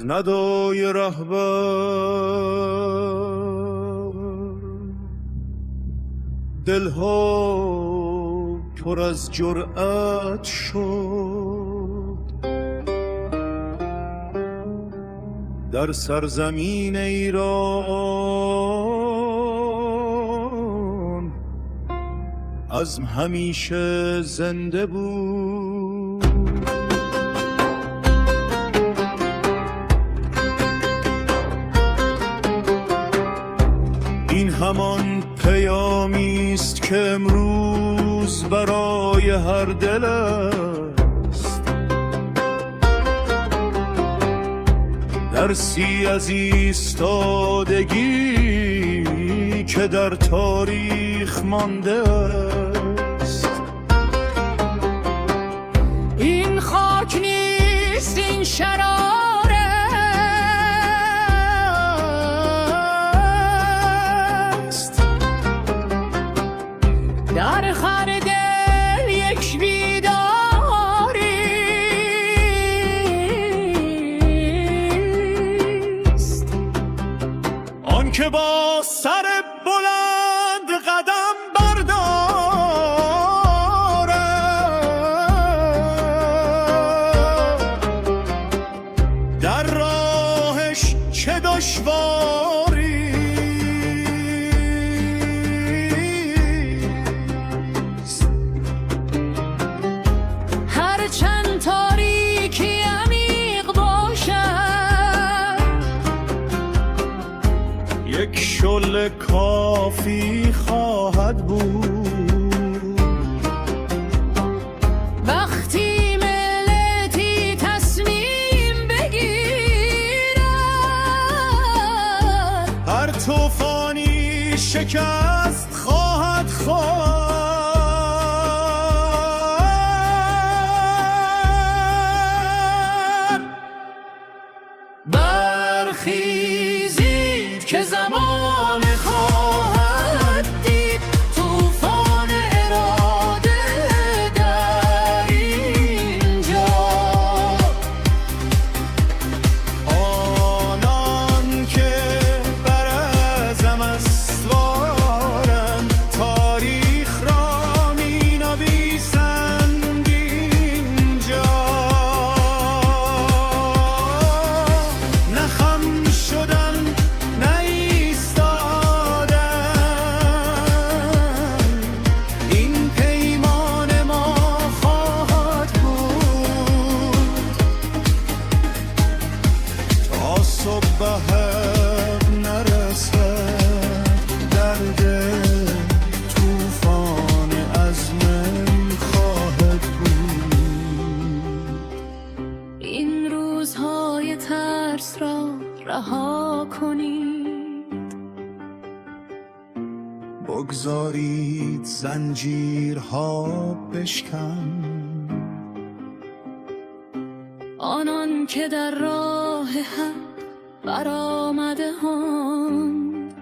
ندای رهبر دلها پر از جرأت شد، در سرزمین ایران عزم همیشه زنده بود. این همان پیامی است که امروز برای هر دل است، درسی از ایستادگی که در تاریخ مانده است. این خاک نیست، این شراره است، در خر دل یک بیداری است. آن که با سر بلند قدم در راهش چه دشواری است. هر چند تاریکی عمیق باشد، یک شعله کافی خواهد بود. وقتی ملتی تصمیم بگیرد، هر طوفانی شکست خواهد خورد. برخیزید که زمان خواهد دید طوفان اراده در اینجا. آنان که بر عزم استوارند تاریخ را می نویسند اینجا. نه خم شدن نه ایستادن، این پیمان ما خواهد بود تا صبح حق نرسد. درد طوفان عزم خواهد بود. این روزهای ترس را رها کنید، بگذارید زنجیرها بشکن. آنان که در راه حق برآمده اند،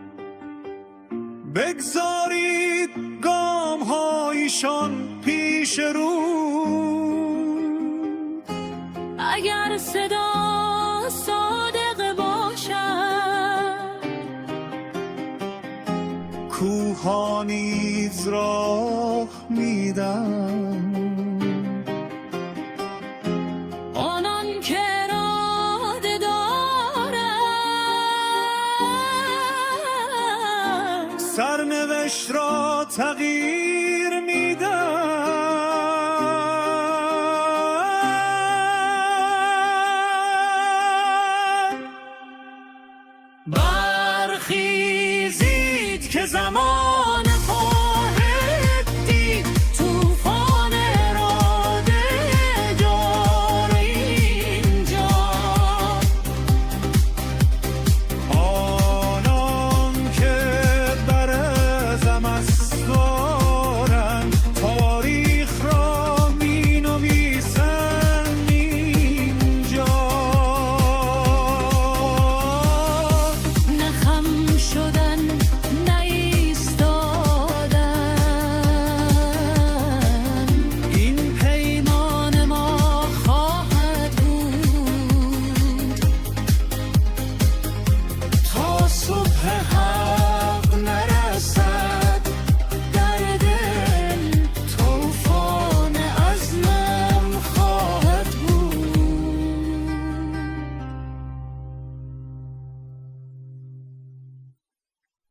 بگذارید گام‌هایشان پیش رو. اگر صدا صادق باشد، کوه‌ها نیز راه میدن. آنان که اراده دارند، سرنوشت را تغییر میدن. برخیزید که زمان